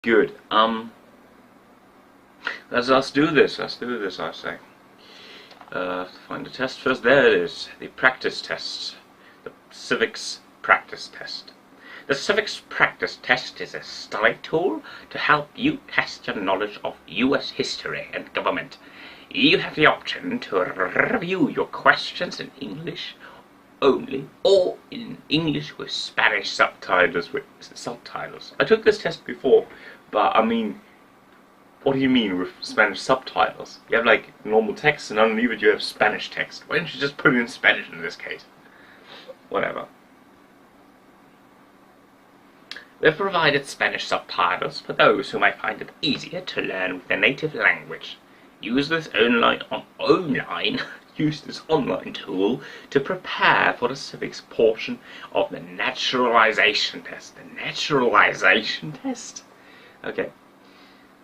Good. Let's do this. Let's do this. I say. Find the test first. There it is. The practice test. The civics practice test. The civics practice test is a study tool to help you test your knowledge of U.S. history and government. You have the option to review your questions in English only, or in English with Spanish subtitles. I took this test before, but I mean, what do you mean with Spanish subtitles? You have like normal text, and underneath it you have Spanish text. Why don't you just put it in Spanish in this case? Whatever. We've provided Spanish subtitles for those who might find it easier to learn with their native language. Use this online tool to prepare for the civics portion of the naturalization test. The naturalization test? Okay.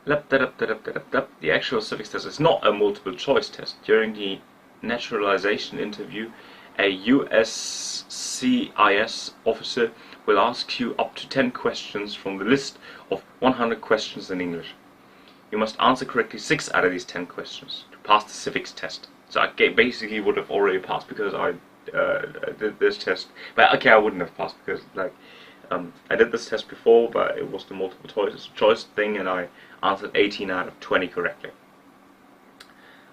The actual civics test is not a multiple choice test. During the naturalization interview, a USCIS officer will ask you up to 10 questions from the list of 100 questions in English. You must answer correctly 6 out of these 10 questions to pass the civics test. So I basically would have already passed because I did this test. But okay, I wouldn't have passed because I did this test before, but it was the multiple choice thing, and I answered 18 out of 20 correctly.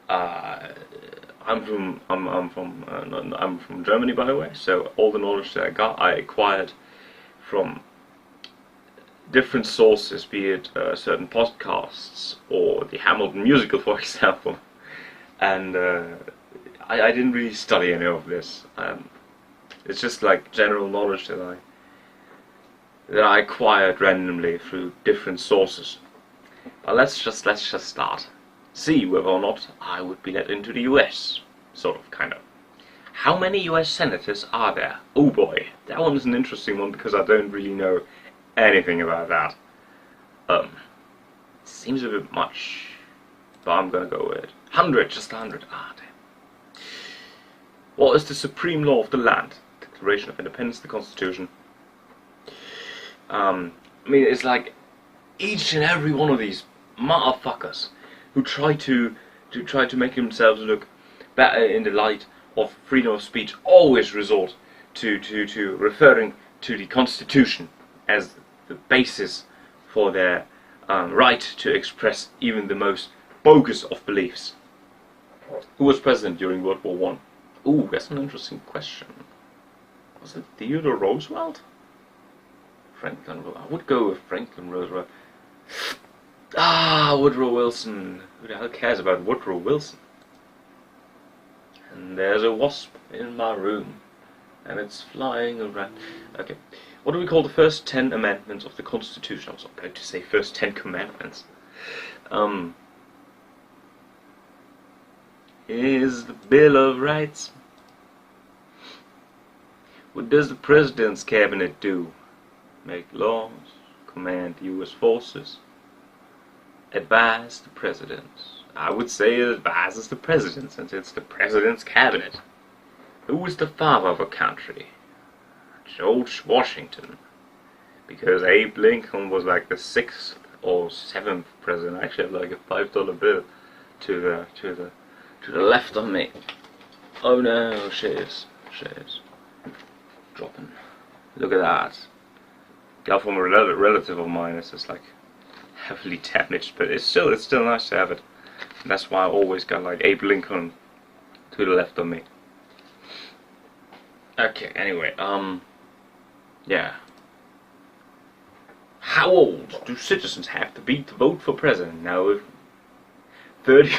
I'm from Germany, by the way. So all the knowledge that I acquired from different sources, be it certain podcasts or the Hamilton musical, for example. And I didn't really study any of this. It's just like general knowledge that I acquired randomly through different sources. But let's just start. See whether or not I would be let into the US. Sort of, kind of. How many US senators are there? Oh boy, that one is an interesting one because I don't really know anything about that. Seems a bit much, but I'm gonna go with 100, just 100. Ah, damn. What is the supreme law of the land? Declaration of Independence, the Constitution. I mean, it's like each and every one of these motherfuckers who try to make themselves look better in the light of freedom of speech always resort to referring to the Constitution as the basis for their right to express even the most bogus of beliefs. Who was president during World War I? Ooh, that's an interesting question. Was it Theodore Roosevelt? Franklin. I would go with Franklin Roosevelt. Ah, Woodrow Wilson. Who the hell cares about Woodrow Wilson? And there's a wasp in my room, and it's flying around. Okay, what do we call the first 10 amendments of the Constitution? I was about to say first 10 commandments. Is the Bill of Rights. What does the President's Cabinet do? Make laws, command U.S. forces, advise the President. I would say it advises the President, since it's the President's Cabinet. Who is the father of a country? George Washington. Because Abe Lincoln was like the 6th or 7th president. I actually have like a $5 bill to the left of me. Oh no, shares. Dropping. Look at that. Got from a relative of mine. It's just like heavily damaged, but it's still nice to have it. And that's why I always got like Abe Lincoln to the left of me. Okay, anyway, yeah. How old do citizens have to be to vote for president? Now, if 30,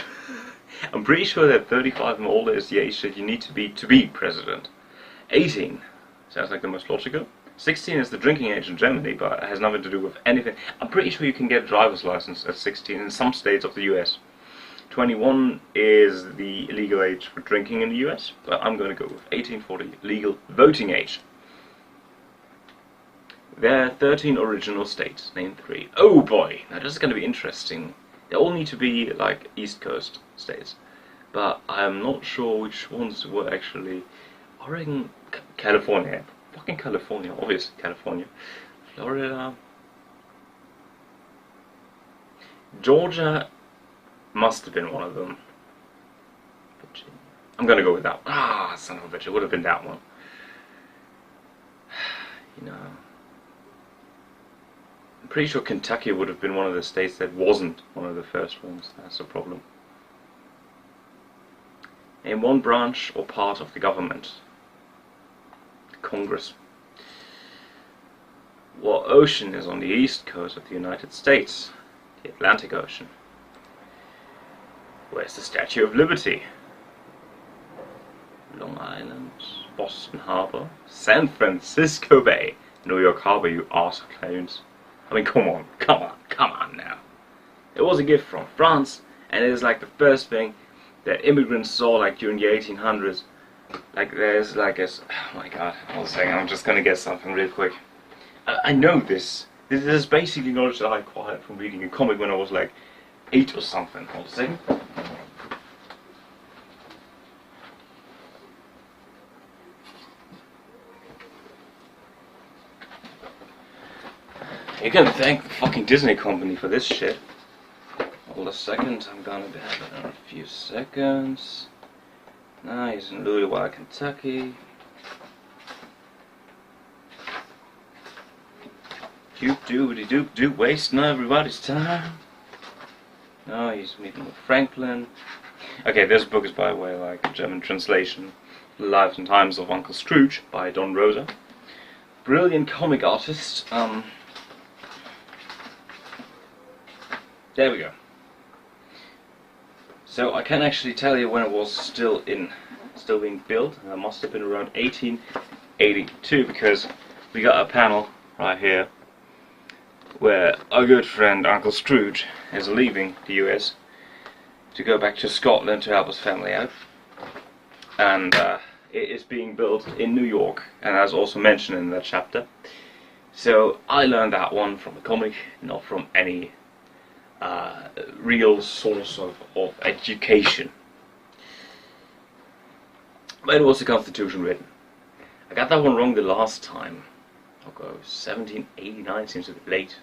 I'm pretty sure that 35 and older is the age that you need to be president. 18 sounds like the most logical. 16 is the drinking age in Germany, but it has nothing to do with anything. I'm pretty sure you can get a driver's license at 16 in some states of the US. 21 is the legal age for drinking in the US, but I'm going to go with 18 for the legal voting age. There are 13 original states, name 3. Oh boy, now this is going to be interesting. They all need to be like East Coast states, but I'm not sure which ones were actually. Oregon, California, fucking California, obviously California, Florida, Georgia must have been one of them. Virginia. I'm gonna go with that one. Ah, son of a bitch, it would have been that one. You know, I'm pretty sure Kentucky would have been one of the states that wasn't one of the first ones. That's the problem. In one branch or part of the government. Congress. What ocean is on the east coast of the United States? The Atlantic Ocean. Where's the Statue of Liberty? Long Island, Boston Harbor, San Francisco Bay, New York Harbor, you arsehole clowns. I mean, come on now. It was a gift from France, and it is like the first thing that immigrants saw like during the 1800s. Like there's like a, oh my god, hold a second, I'm just gonna get something real quick. I know this. This is basically knowledge that I acquired from reading a comic when I was like 8 or something. Hold a second. You can thank the fucking Disney company for this shit. Hold a second, I'm gonna be having in a few seconds. Nah, he's in Louisville, Kentucky. Doop, wasting everybody's time. No, he's meeting with Franklin. Okay, this book is by the way like a German translation. The Lives and Times of Uncle Scrooge by Don Rosa. Brilliant comic artist. There we go. So I can actually tell you when it was still being built. It must have been around 1882 because we got a panel right here where our good friend Uncle Scrooge is leaving the US to go back to Scotland to help his family out, and it is being built in New York, and as also mentioned in that chapter. So I learned that one from a comic, not from any real source of education. But it was the Constitution written. I got that one wrong the last time. I'll go 1789 seems a bit late.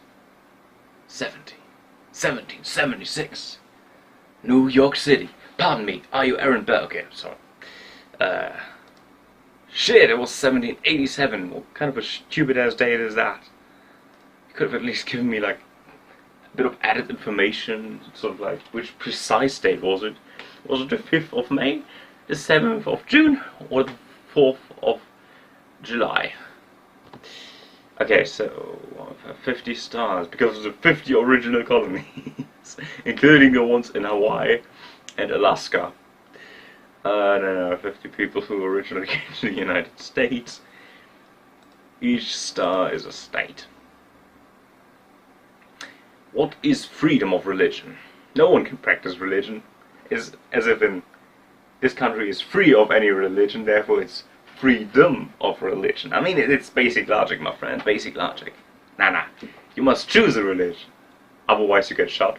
1776. New York City. Pardon me, are you Aaron Bell? Okay, sorry. Shit, it was 1787. What kind of a stupid ass date is that? You could have at least given me like a bit of added information, sort of like which precise date was it? Was it the 5th of May, the 7th of June, or the 4th of July? Okay, so 50 stars because of the 50 original colonies, including the ones in Hawaii and Alaska. No, 50 people who originally came to the United States. Each star is a state. What is freedom of religion? No one can practice religion. It's as if in this country is free of any religion, therefore it's freedom of religion. I mean, it's basic logic, my friend, basic logic. Nah, you must choose a religion, otherwise you get shot.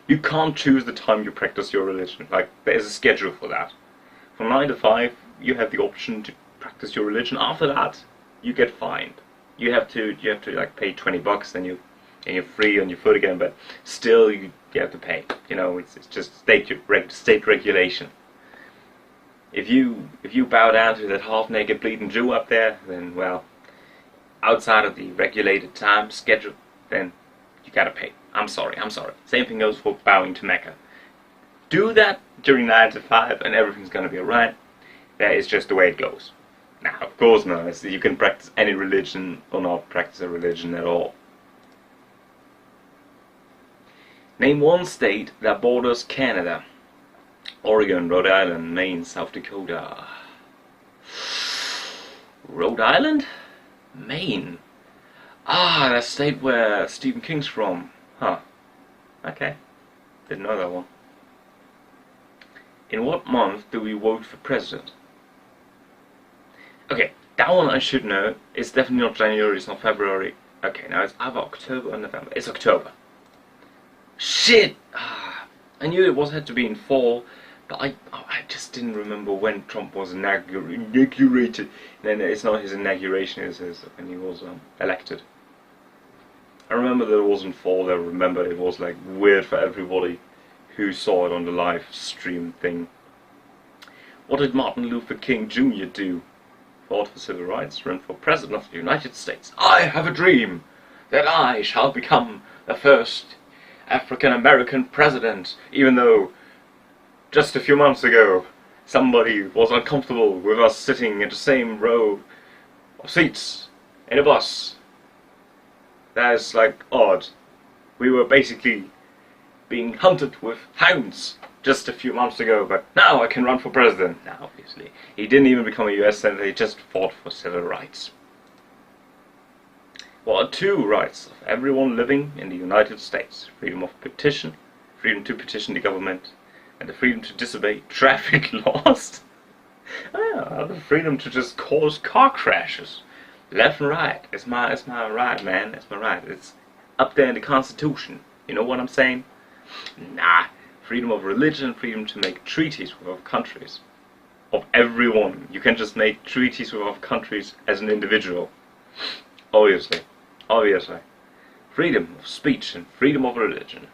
You can't choose the time you practice your religion. Like, there's a schedule for that. From 9 to 5, you have the option to practice your religion. After that, you get fined. You have to like pay $20, and you're free on your foot again. But still, you have to pay. You know, it's just state regulation. If you bow down to that half-naked bleeding Jew up there, then well, outside of the regulated time schedule, then you gotta pay. I'm sorry. Same thing goes for bowing to Mecca. Do that during 9 to 5 and everything's gonna be alright. That is just the way it goes. Now, of course not. You can practice any religion or not practice a religion at all. Name one state that borders Canada. Oregon, Rhode Island, Maine, South Dakota. Rhode Island? Maine. Ah, that state where Stephen King's from. Huh. Okay. Didn't know that one. In what month do we vote for president? Okay, that one I should know. It's definitely not January, it's not February. Okay, now it's either October or November. It's October. Shit! Ah, I knew it had to be in fall, but I just didn't remember when Trump was inaugurated. Then it's not his inauguration, it's when he was elected. I remember that it wasn't fall. I remember it was like weird for everybody who saw it on the live stream thing. What did Martin Luther King Jr. do? Fought for civil rights, ran for President of the United States. I have a dream that I shall become the first African-American president, even though just a few months ago somebody was uncomfortable with us sitting in the same row of seats in a bus. That is like odd. We were basically being hunted with hounds just a few months ago, but now I can run for president. Now, obviously, he didn't even become a US senator, he just fought for civil rights. What are two rights of everyone living in the United States? Freedom of petition, freedom to petition the government, and the freedom to disobey traffic laws. The freedom to just cause car crashes. Left and right. It's my right, man. It's my right. It's up there in the Constitution. You know what I'm saying? Nah. Freedom of religion, freedom to make treaties with other countries. Of everyone. You can just make treaties with other countries as an individual. Obviously. Obviously. Freedom of speech and freedom of religion.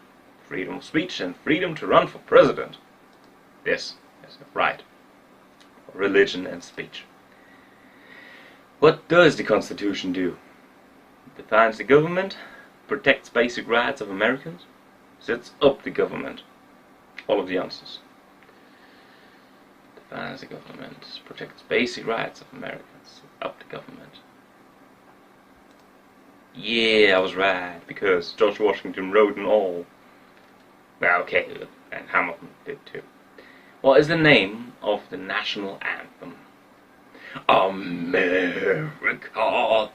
Freedom of speech and freedom to run for president. Yes, yes, right. Religion and speech. What does the Constitution do? It defines the government, protects basic rights of Americans, sets up the government. All of the answers. Defines the government, protects basic rights of Americans, sets up the government. Yeah, I was right, because George Washington wrote and all. Well, okay, and Hamilton did too. What is the name of the national anthem? America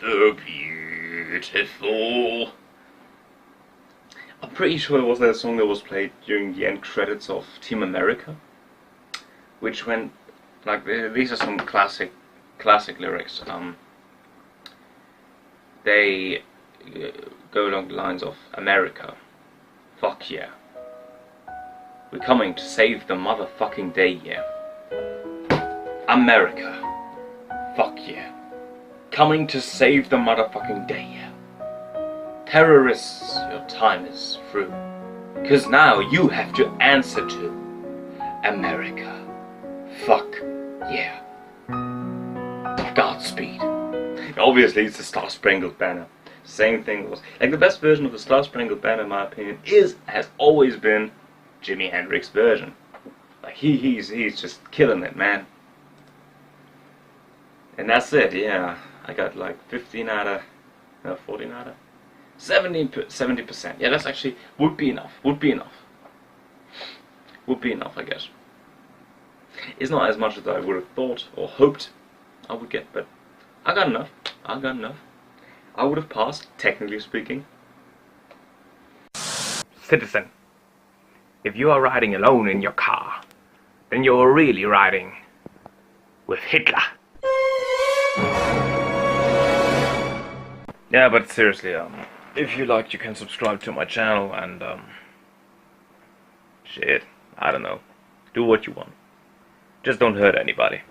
the Beautiful. I'm pretty sure it was that song that was played during the end credits of Team America, which went like, these are some classic lyrics. They go along the lines of America, fuck yeah. We're coming to save the motherfucking day, yeah. America, fuck yeah. Coming to save the motherfucking day, yeah. Terrorists, your time is through. 'Cause now you have to answer to America, fuck yeah. Godspeed. Obviously it's the Star Spangled Banner. Same thing was, like, the best version of the Star Spangled Banner in my opinion has always been Jimi Hendrix's version. Like he's just killing it, man. And that's it, yeah. I got like 14 out of 70%. Yeah, that's actually would be enough, I guess. It's not as much as I would have thought or hoped I would get, but I got enough. I would have passed, technically speaking. Citizen, if you are riding alone in your car, then you're really riding with Hitler. Yeah, but seriously, if you liked, you can subscribe to my channel and, shit, I don't know, do what you want. Just don't hurt anybody.